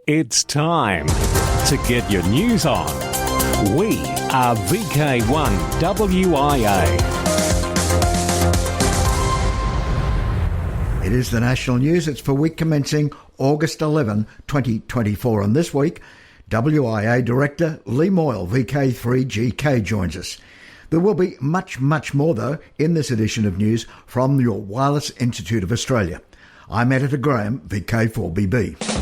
It's time to get your news on. We are VK1WIA. It is the national news. It's for week commencing August 11, 2024. And this week, WIA Director Lee Moyle, VK3GK, joins us. There will be much more, though, in this edition of news from your Wireless Institute of Australia. I'm Editor Graham, VK4BB.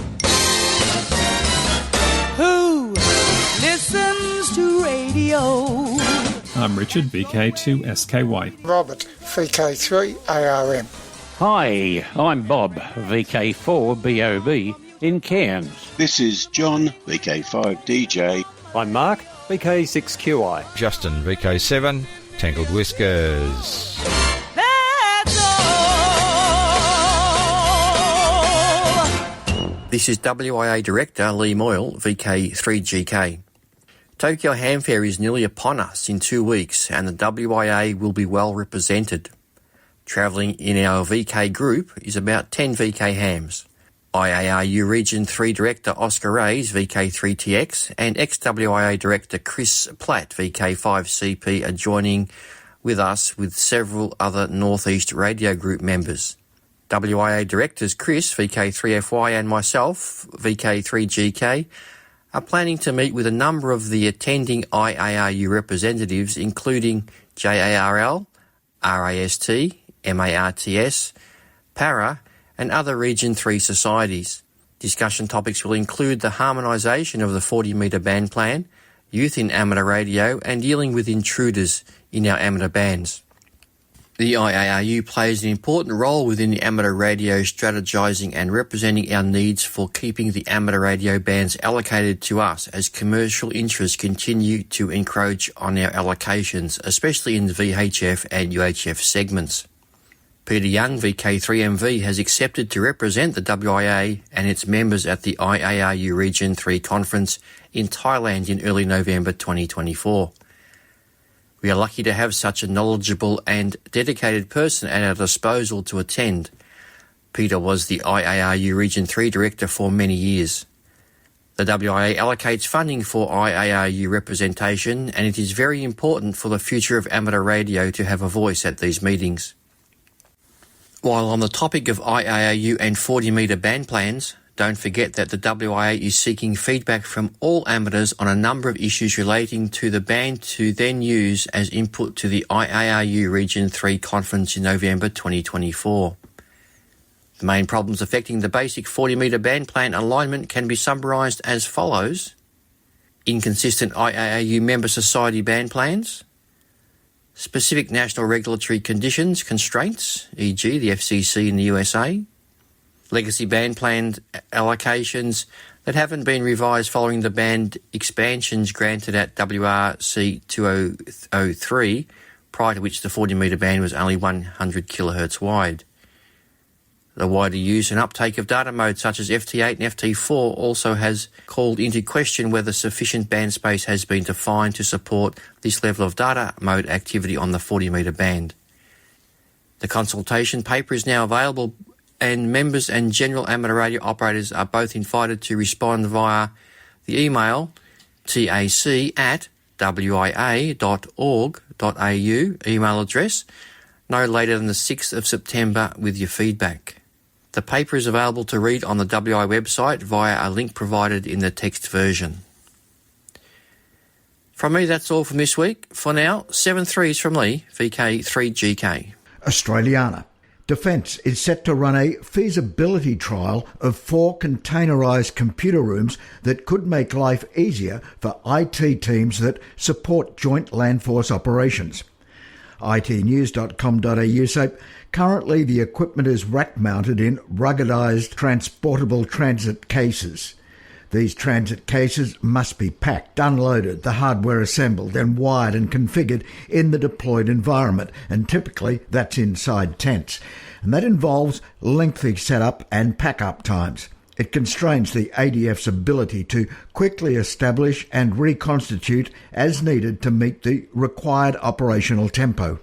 Who listens to radio? I'm Richard, VK2SKY. Robert, VK3ARM. Hi, I'm Bob, VK4BOB in Cairns. This is John, VK5DJ. I'm Mark, VK6QI. Justin, VK7, Tangled Whiskers. That's all. This is WIA Director Lee Moyle, VK3GK. Tokyo Ham Fair is nearly upon us in 2 weeks, and the WIA will be well represented. Travelling in our VK group is about 10 VK hams. IARU Region 3 Director Oscar Reyes, VK3TX, and ex-WIA Director Chris Platt, VK5CP, are joining with us with several other Northeast Radio Group members. WIA Directors Chris, VK3FY, and myself, VK3GK, are planning to meet with a number of the attending IARU representatives, including JARL, RAST, MARTS, PARA, and other Region 3 societies. Discussion topics will include the harmonisation of the 40-metre band plan, youth in amateur radio, and dealing with intruders in our amateur bands. The IARU plays an important role within the amateur radio strategising and representing our needs for keeping the amateur radio bands allocated to us as commercial interests continue to encroach on our allocations, especially in the VHF and UHF segments. Peter Young, VK3MV, has accepted to represent the WIA and its members at the IARU Region 3 conference in Thailand in early November 2024. We are lucky to have such a knowledgeable and dedicated person at our disposal to attend. Peter was the IARU Region 3 Director for many years. The WIA allocates funding for IARU representation, and it is very important for the future of amateur radio to have a voice at these meetings. While on the topic of IARU and 40-metre band plans, don't forget that the WIA is seeking feedback from all amateurs on a number of issues relating to the band to then use as input to the IARU Region 3 conference in November 2024. The main problems affecting the basic 40-metre band plan alignment can be summarised as follows: inconsistent IARU member society band plans, specific national regulatory conditions, constraints, e.g. the FCC in the USA, legacy band plan allocations that haven't been revised following the band expansions granted at WRC 2003, prior to which the 40-metre band was only 100 kHz wide. The wider use and uptake of data modes such as FT8 and FT4 also has called into question whether sufficient band space has been defined to support this level of data mode activity on the 40-metre band. The consultation paper is now available, and members and general amateur radio operators are both invited to respond via the email tac@wia.org.au email address no later than the 6th of September with your feedback. The paper is available to read on the WI website via a link provided in the text version. From me, that's all from this week. For now, 7 threes from Lee, VK3GK. Australiana. Defence is set to run a feasibility trial of 4 containerised computer rooms that could make life easier for IT teams that support joint land force operations. itnews.com.au say currently the equipment is rack-mounted in ruggedised transportable transit cases. These transit cases must be packed, unloaded, the hardware assembled, then wired and configured in the deployed environment, and typically that's inside tents. And that involves lengthy setup and pack-up times. It constrains the ADF's ability to quickly establish and reconstitute as needed to meet the required operational tempo.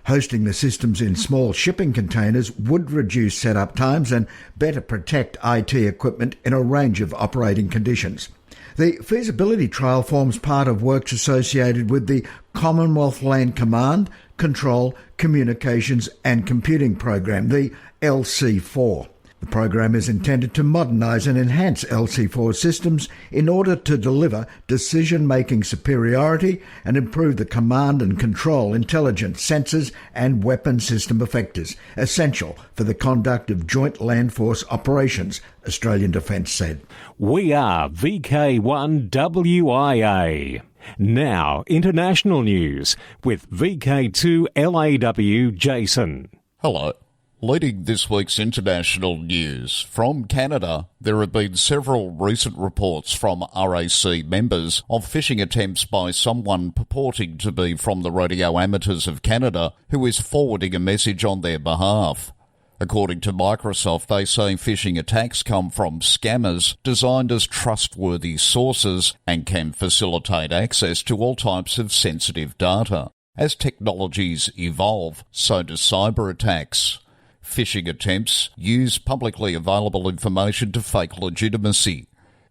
Hosting the systems in small shipping containers would reduce setup times and better protect IT equipment in a range of operating conditions. The feasibility trial forms part of works associated with the Commonwealth Land Command, Control, Communications and Computing Program, the LC4. The program is intended to modernise and enhance LC4 systems in order to deliver decision-making superiority and improve the command and control intelligence sensors and weapon system effectors, essential for the conduct of joint land force operations, Australian Defence said. We are VK1WIA. Now, international news with VK2LAW Jason. Hello. Leading this week's international news, from Canada, there have been several recent reports from RAC members of phishing attempts by someone purporting to be from the Radio Amateurs of Canada who is forwarding a message on their behalf. According to Microsoft, they say phishing attacks come from scammers designed as trustworthy sources and can facilitate access to all types of sensitive data. As technologies evolve, so do cyber attacks. Phishing attempts use publicly available information to fake legitimacy.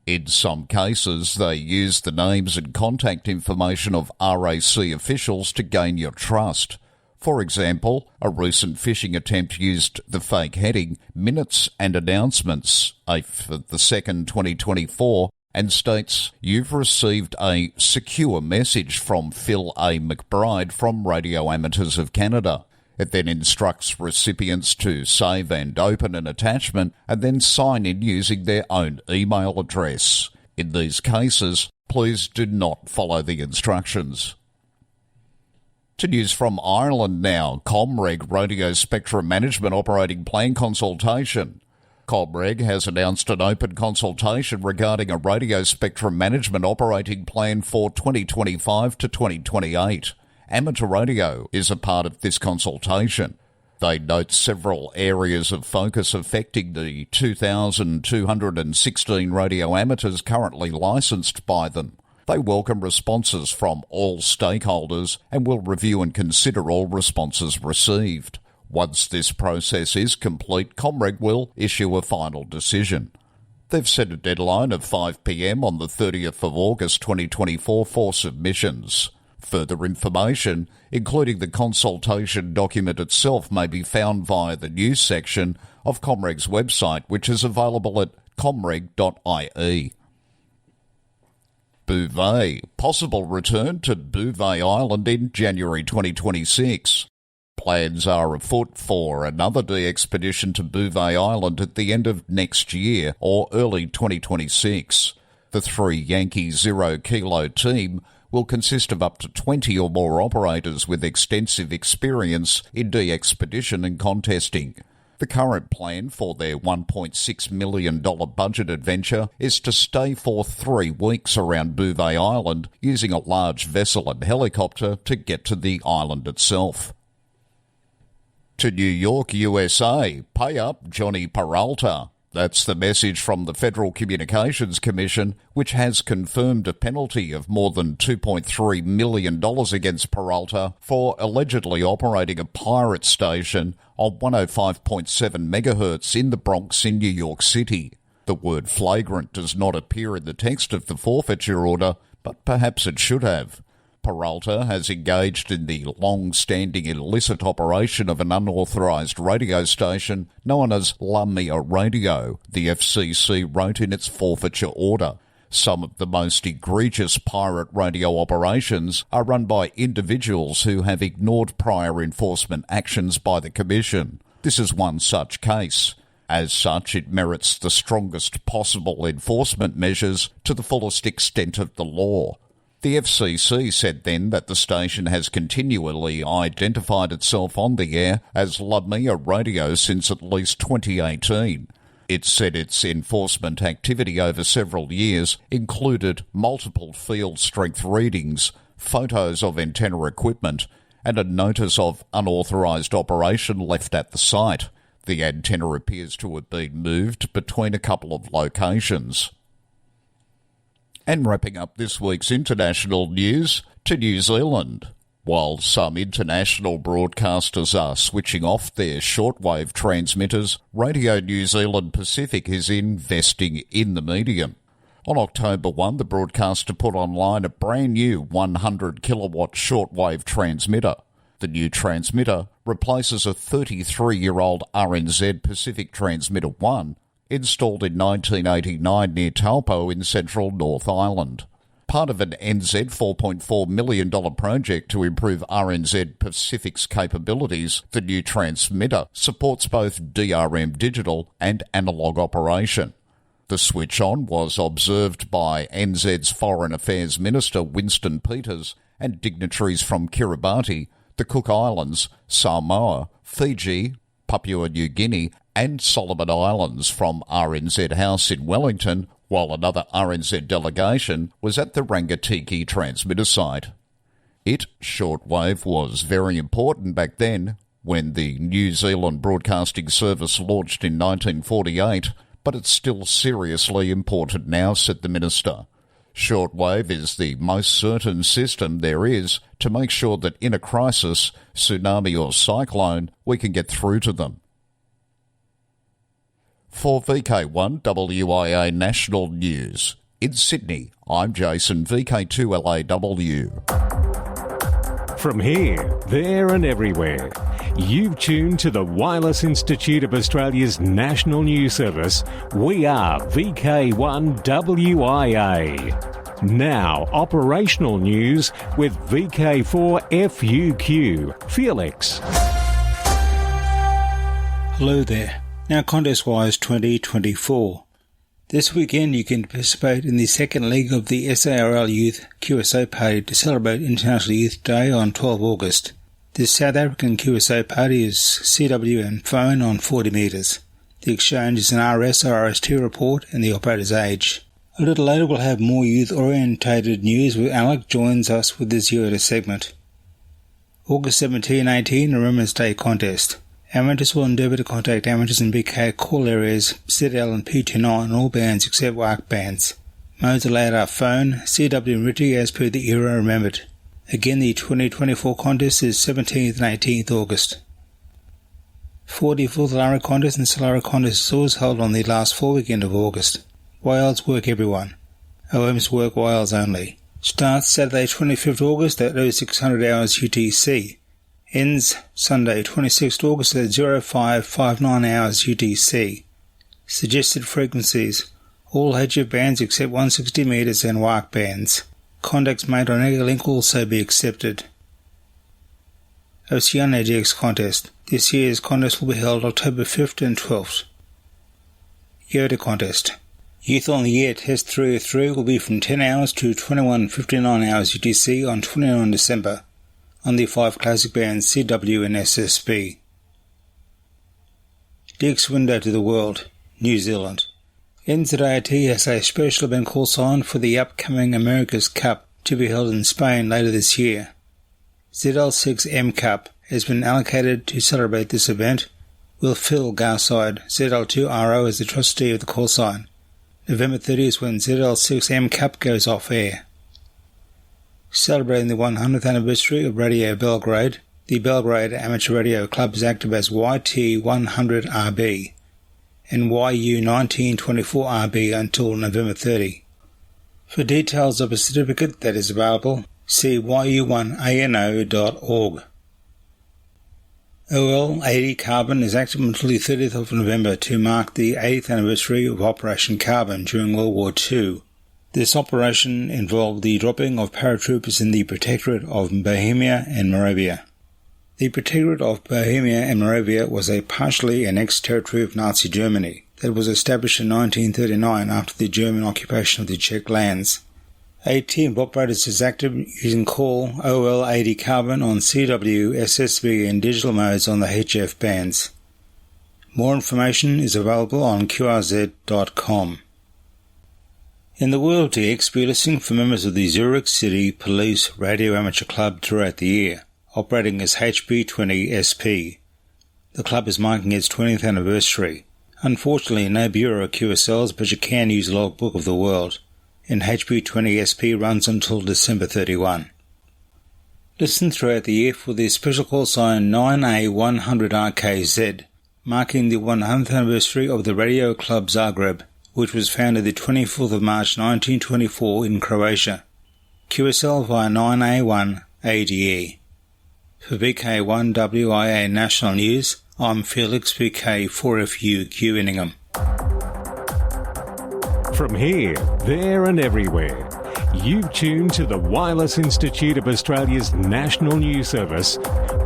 In some cases, they use the names and contact information of RAC officials to gain your trust. For example, a recent phishing attempt used the fake heading Minutes and Announcements, 8th of the 2nd, 2024, and states, "You've received a secure message from Phil A. McBride from Radio Amateurs of Canada." It then instructs recipients to save and open an attachment and then sign in using their own email address. In these cases, please do not follow the instructions. To news from Ireland now, Comreg Radio Spectrum Management Operating Plan consultation. Comreg has announced an open consultation regarding a radio spectrum management operating plan for 2025 to 2028. Amateur radio is a part of this consultation. They note several areas of focus affecting the 2,216 radio amateurs currently licensed by them. They welcome responses from all stakeholders and will review and consider all responses received. Once this process is complete, Comreg will issue a final decision. They've set a deadline of 5 p.m. on the 30th of August 2024 for submissions. Further information, including the consultation document itself, may be found via the news section of Comreg's website, which is available at comreg.ie. Bouvet. Possible return to Bouvet Island in January 2026. Plans are afoot for another de-expedition to Bouvet Island at the end of next year or early 2026. The 3 Yankee Zero Kilo team will consist of up to 20 or more operators with extensive experience in de-expedition and contesting. The current plan for their $1.6 million budget adventure is to stay for 3 weeks around Bouvet Island using a large vessel and helicopter to get to the island itself. To New York, USA, pay up Johnny Peralta. That's the message from the Federal Communications Commission, which has confirmed a penalty of more than $2.3 million against Peralta for allegedly operating a pirate station on 105.7 megahertz in the Bronx in New York City. The word flagrant does not appear in the text of the forfeiture order, but perhaps it should have. Peralta has engaged in the long-standing illicit operation of an unauthorised radio station known as LaMia Radio, the FCC wrote in its forfeiture order. Some of the most egregious pirate radio operations are run by individuals who have ignored prior enforcement actions by the Commission. This is one such case. As such, it merits the strongest possible enforcement measures to the fullest extent of the law. The FCC said then that the station has continually identified itself on the air as LaMia Radio since at least 2018. It said its enforcement activity over several years included multiple field strength readings, photos of antenna equipment, and a notice of unauthorised operation left at the site. The antenna appears to have been moved between a couple of locations. And wrapping up this week's international news, to New Zealand. While some international broadcasters are switching off their shortwave transmitters, Radio New Zealand Pacific is investing in the medium. On October 1, the broadcaster put online a brand new 100 kilowatt shortwave transmitter. The new transmitter replaces a 33-year-old RNZ Pacific Transmitter 1 installed in 1989 near Taupo in central North Island. Part of an NZ $4.4 million project to improve RNZ Pacific's capabilities, the new transmitter supports both DRM digital and analogue operation. The switch-on was observed by NZ's Foreign Affairs Minister Winston Peters and dignitaries from Kiribati, the Cook Islands, Samoa, Fiji, Papua New Guinea and Solomon Islands from RNZ House in Wellington, while another RNZ delegation was at the Rangatiki transmitter site. Shortwave was very important back then when the New Zealand Broadcasting Service launched in 1948, but it's still seriously important now, said the minister. Shortwave is the most certain system there is to make sure that in a crisis, tsunami or cyclone, we can get through to them. For VK1WIA National News, in Sydney, I'm Jason, VK2LAW. From here, there and everywhere, you've tuned to the Wireless Institute of Australia's national news service. We are VK1WIA. Now, operational news with VK4FUQ. Felix. Hello there. Now Contest-wise 2024. This weekend you can participate in the second leg of the SARL Youth QSO Party to celebrate International Youth Day on 12 August. This South African QSO Party is CW and phone on 40 metres. The exchange is an RS-RST report and the operator's age. A little later we'll have more youth-orientated news where Alec joins us with this year segment. August 17-18, Remembrance Day Contest. Amateurs will endeavour to contact amateurs in BK call areas ZL and P29 on all bands except WARC bands. Modes allowed are phone, CW and RTTY as per the era remembered. Again, the 2024 contest is 17th and 18th August. 44th Lara contest and Solara contest is always held on the last 4 weekend of August. Wiles work everyone. OMs work Wiles only. Starts Saturday 25th August at 0600 hours UTC. Ends Sunday 26th August at 0559 hours UTC. Suggested frequencies: all HF bands except 160 metres and WARC bands. Contacts made on Link will also be accepted. Oceania DX Contest. This year's contest will be held October 5th and 12th. Yoda Contest. Youth on the Year Test 303 will be from 10 hours to 21:59 hours UTC on 29 December. On the 5 classic bands CW and SSB. DX Window to the World, New Zealand. NZAT has a special event call sign for the upcoming America's Cup to be held in Spain later this year. ZL6M Cup has been allocated to celebrate this event, with Phil Garside, ZL2RO, as the trustee of the call sign. November 30th is when ZL6M Cup goes off air. Celebrating the 100th anniversary of Radio Belgrade, the Belgrade Amateur Radio Club is active as YT100RB and YU1924RB until November 30. For details of a certificate that is available, see yu1ano.org. OL-80 Carbon is active until the 30th of November to mark the 8th anniversary of Operation Carbon during World War II. This operation involved the dropping of paratroopers in the Protectorate of Bohemia and Moravia. The Protectorate of Bohemia and Moravia was a partially annexed territory of Nazi Germany that was established in 1939 after the German occupation of the Czech lands. A team of operators is active using call OL-80 Carbon on CW, SSB and digital modes on the HF bands. More information is available on qrz.com. In the World DX, be listening for members of the Zurich City Police Radio Amateur Club throughout the year, operating as HB20SP. The club is marking its 20th anniversary. Unfortunately, no Bureau QSLs, but you can use Logbook of the World, and HB20SP runs until December 31. Listen throughout the year for the special call sign 9A100RKZ, marking the 100th anniversary of the Radio Club Zagreb, which was founded the 24th of March 1924 in Croatia. QSL via 9A1ADE. For VK1WIA National News, I'm Felix VK4FU Queuingham. From here, there and everywhere, you've tuned to the Wireless Institute of Australia's National News Service.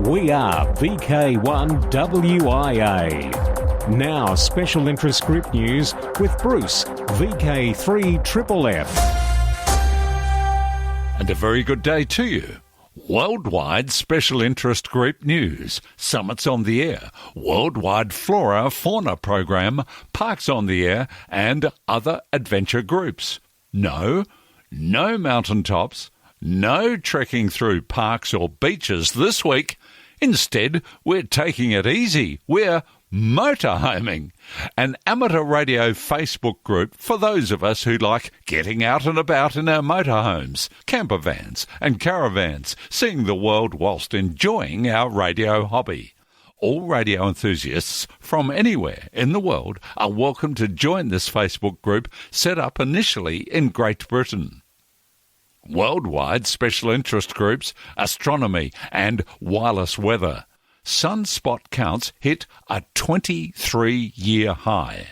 We are VK1WIA. Now, special interest group news with Bruce, VK3FFF. And a very good day to you. Worldwide Special Interest Group News, Summits on the Air, Worldwide Flora Fauna Program, Parks on the Air, and other adventure groups. No mountaintops, no trekking through parks or beaches this week. Instead, we're taking it easy. We're motorhoming, an amateur radio Facebook group for those of us who like getting out and about in our motorhomes, camper vans and caravans, seeing the world whilst enjoying our radio hobby. All radio enthusiasts from anywhere in the world are welcome to join this Facebook group set up initially in Great Britain. Worldwide special interest groups, astronomy and wireless weather. Sunspot counts hit a 23-year high.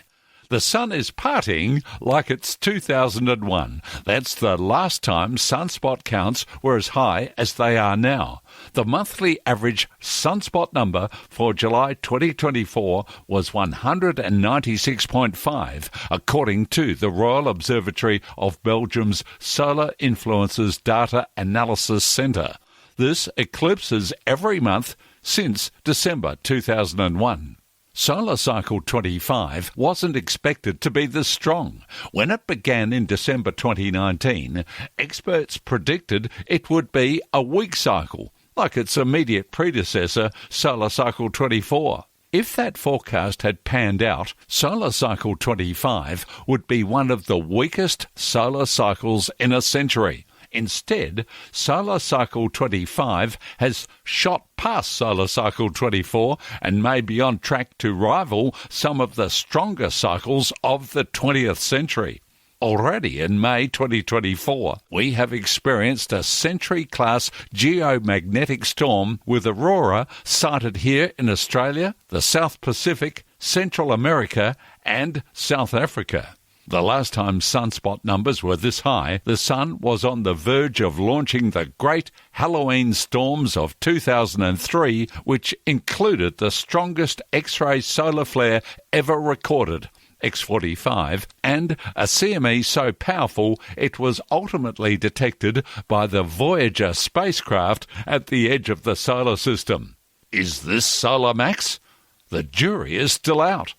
The sun is partying like it's 2001. That's the last time sunspot counts were as high as they are now. The monthly average sunspot number for July 2024 was 196.5, according to the Royal Observatory of Belgium's Solar Influences Data Analysis Centre. This eclipses every month since December 2001. Solar Cycle 25 wasn't expected to be this strong. When it began in December 2019, experts predicted it would be a weak cycle, like its immediate predecessor, Solar Cycle 24. If that forecast had panned out, Solar Cycle 25 would be one of the weakest solar cycles in a century. Instead, Solar Cycle 25 has shot past Solar Cycle 24 and may be on track to rival some of the stronger cycles of the 20th century. Already in May 2024, we have experienced a century-class geomagnetic storm with aurora sighted here in Australia, the South Pacific, Central America and South Africa. The last time sunspot numbers were this high, the sun was on the verge of launching the great Halloween storms of 2003, which included the strongest X-ray solar flare ever recorded, X45, and a CME so powerful it was ultimately detected by the Voyager spacecraft at the edge of the solar system. Is this Solar Max? The jury is still out.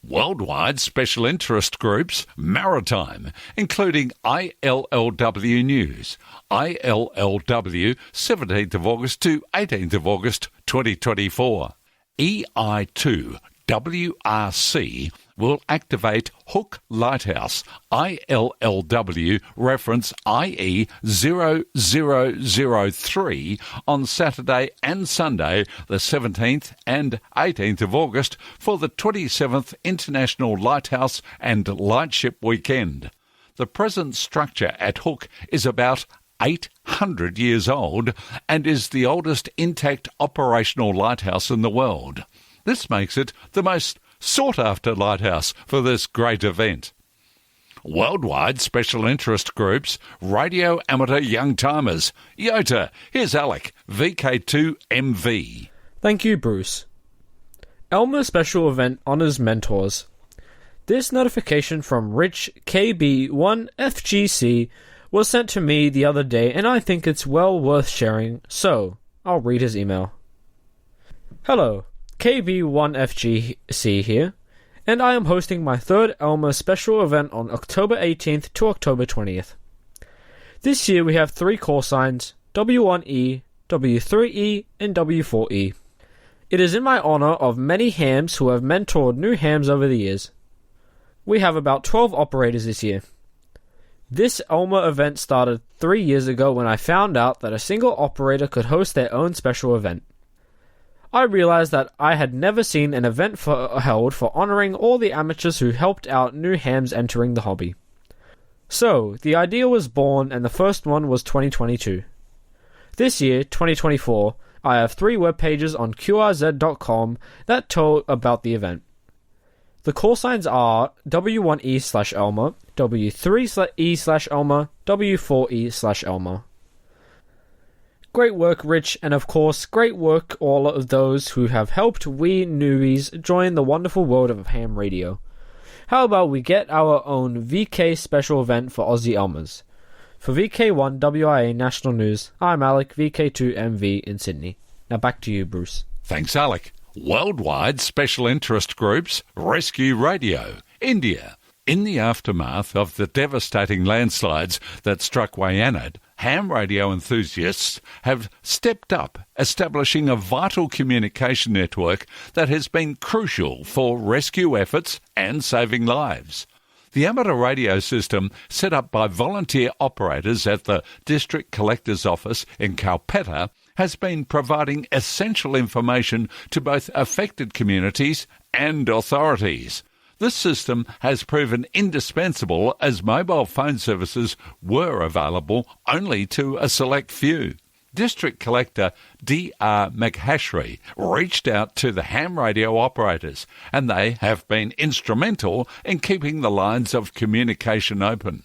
Worldwide special interest groups, maritime, including ILLW News, ILLW 17th of August to 18th of August 2024. EI2 WRC will activate Hook Lighthouse, ILLW reference IE0003 on Saturday and Sunday, the 17th and 18th of August for the 27th International Lighthouse and Lightship Weekend. The present structure at Hook is about 800 years old and is the oldest intact operational lighthouse in the world. This makes it the most sought-after lighthouse for this great event. Worldwide special interest groups, radio amateur young timers. Yota, here's Alec, VK2MV. Thank you, Bruce. Elmer Special Event Honours Mentors. This notification from Rich KB1FGC was sent to me the other day and I think it's well worth sharing, so I'll read his email. Hello. KB1FGC here, and I am hosting my third Elmer special event on October 18th to October 20th. This year we have 3 call signs, W1E, W3E, and W4E. It is in my honour of many hams who have mentored new hams over the years. We have about 12 operators this year. This ELMA event started 3 years ago when I found out that a single operator could host their own special event. I realized that I had never seen an event held for honoring all the amateurs who helped out new hams entering the hobby. So, the idea was born, and the first one was 2022. This year, 2024, I have 3 web pages on qrz.com that tell about the event. The call signs are W1E/ELMA, W3E/ELMA, W4E/ELMA. Great work, Rich, and of course, great work all of those who have helped we newbies join the wonderful world of ham radio. How about we get our own VK special event for Aussie Elmers? For VK1WIA National News, I'm Alec, VK2MV in Sydney. Now back to you, Bruce. Thanks, Alec. Worldwide Special Interest Groups Rescue Radio, India. In the aftermath of the devastating landslides that struck Wayanad, ham radio enthusiasts have stepped up, establishing a vital communication network that has been crucial for rescue efforts and saving lives. The amateur radio system, set up by volunteer operators at the District Collector's Office in Calcutta, has been providing essential information to both affected communities and authorities. This system has proven indispensable as mobile phone services were available only to a select few. District Collector D.R. McHashry reached out to the ham radio operators, and they have been instrumental in keeping the lines of communication open.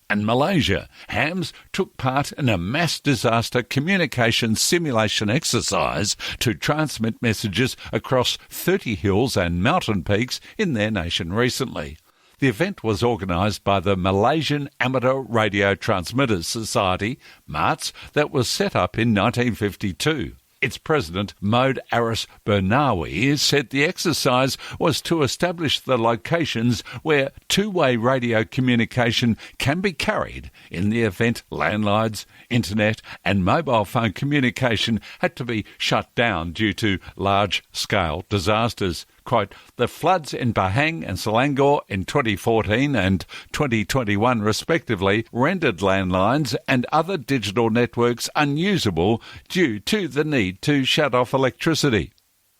And Malaysia, hams took part in a mass disaster communication simulation exercise to transmit messages across 30 hills and mountain peaks in their nation recently. The event was organised by the Malaysian Amateur Radio Transmitters Society, MARTS, that was set up in 1952. Its president, Mohd Aris Bernawi, said the exercise was to establish the locations where two-way radio communication can be carried in the event landlines, internet and mobile phone communication had to be shut down due to large-scale disasters. Quote, the floods in Pahang and Selangor in 2014 and 2021 respectively rendered landlines and other digital networks unusable due to the need to shut off electricity.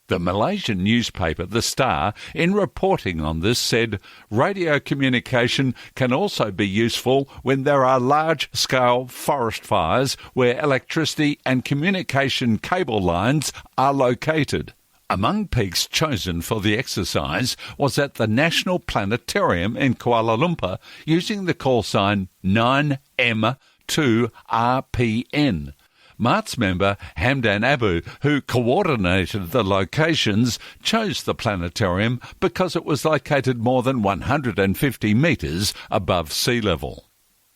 The Malaysian newspaper The Star, in reporting on this, said radio communication can also be useful when there are large-scale forest fires where electricity and communication cable lines are located. Among peaks chosen for the exercise was at the National Planetarium in Kuala Lumpur using the call sign 9M2RPN. MARTS member Hamdan Abu, who coordinated the locations, chose the planetarium because it was located more than 150 metres above sea level.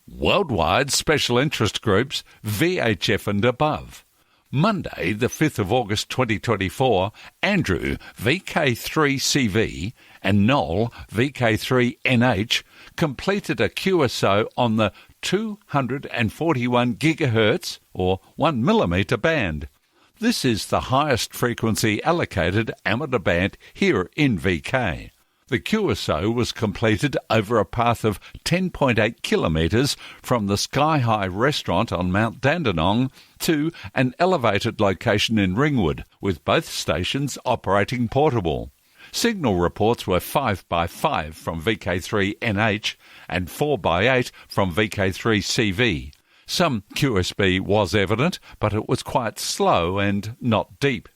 Worldwide Special Interest Groups VHF and Above. Monday, the 5th of August 2024, Andrew, VK3CV, and Noel, VK3NH, completed a QSO on the 241 GHz or 1 mm band. This is the highest frequency allocated amateur band here in VK. The QSO was completed over a path of 10.8 kilometres from the Sky High restaurant on Mount Dandenong to an elevated location in Ringwood, with both stations operating portable. Signal reports were 5x5 from VK3NH and 4x8 from VK3CV. Some QSB was evident, but it was quite slow and not deep.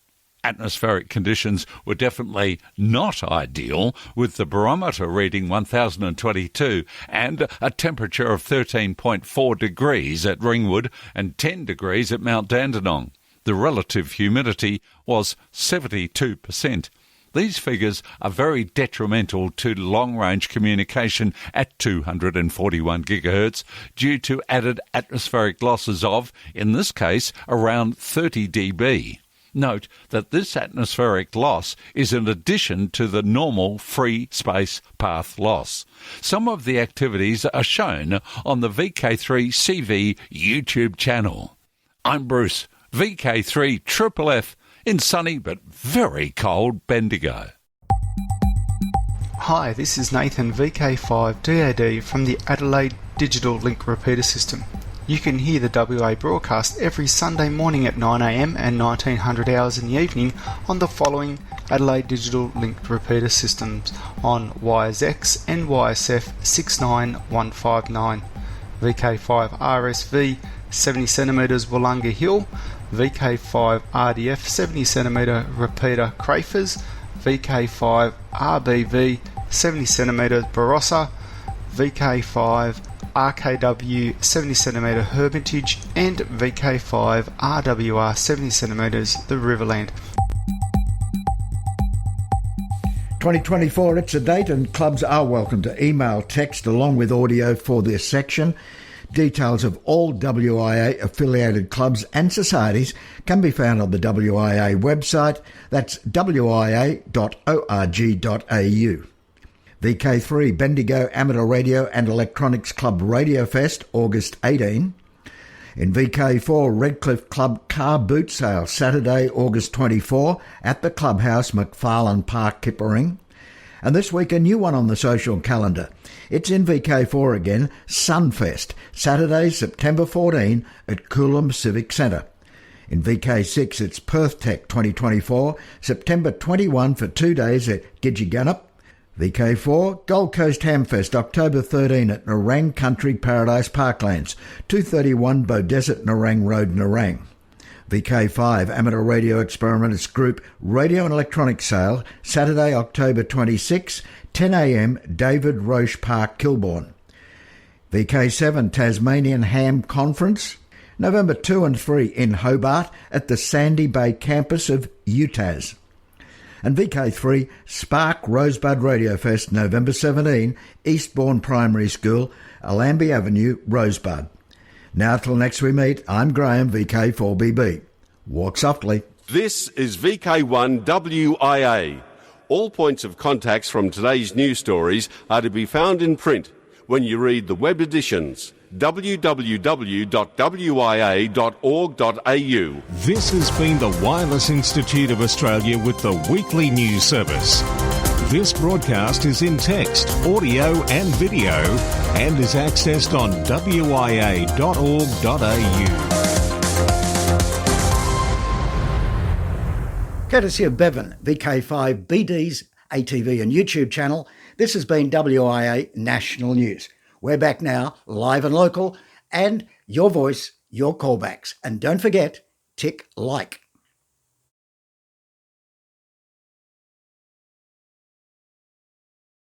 Atmospheric conditions were definitely not ideal, with the barometer reading 1022 and a temperature of 13.4 degrees at Ringwood and 10 degrees at Mount Dandenong. The relative humidity was 72%. These figures are very detrimental to long-range communication at 241 GHz due to added atmospheric losses of, in this case, around 30 dB. Note that this atmospheric loss is in addition to the normal free space path loss. Some of the activities are shown on the VK3CV YouTube channel. I'm Bruce, VK3FFF, in sunny but very cold Bendigo. Hi, this is Nathan, VK5DAD from the Adelaide digital link repeater system. You can hear the WA broadcast every Sunday morning at 9am and 1900 hours in the evening on the following Adelaide digital linked repeater systems on WIAX and YSF 69159, VK5 RSV 70cm Wollonga Hill, VK5 RDF 70cm repeater Crafers, VK5 RBV 70cm Barossa, VK5 RKW 70cm Hermitage, and VK5 RWR 70cm the Riverland. 2024, it's a date, and clubs are welcome to email, text along with audio for this section. Details of all WIA affiliated clubs and societies can be found on the WIA website. That's wia.org.au. VK3 Bendigo Amateur Radio and Electronics Club Radio Fest, August 18. In VK4, Redcliffe Club Car Boot Sale, Saturday, August 24 at the Clubhouse, McFarlane Park, Kippering. And this week, a new one on the social calendar. It's in VK4 again, Sunfest, Saturday, September 14 at Coolum Civic Centre. In VK6, it's Perth Tech 2024, September 21 for 2 days at Gidgegannup. VK4, Gold Coast Hamfest, October 13 at Nerang Country Paradise Parklands, 231 Beaudesert Nerang Road, Nerang. VK5, Amateur Radio Experimenters Group Radio and Electronics Sale, Saturday, October 26, 10am, David Roche Park, Kilbourne. VK7, Tasmanian Ham Conference, November 2 and 3 in Hobart at the Sandy Bay campus of UTAS. And VK3, Spark Rosebud Radio Fest, November 17, Eastbourne Primary School, Allambie Avenue, Rosebud. Now till next we meet, I'm Graham, VK4BB. Walk softly. This is VK1WIA. All points of contacts from today's news stories are to be found in print when you read the web editions. www.wia.org.au. This has been the Wireless Institute of Australia with the weekly news service. This broadcast is in text, audio and video and is accessed on wia.org.au. Courtesy of Bevan, VK5 BD's ATV and YouTube channel, this has been WIA National News. We're back now, live and local, and your voice, your callbacks. And don't forget, tick like.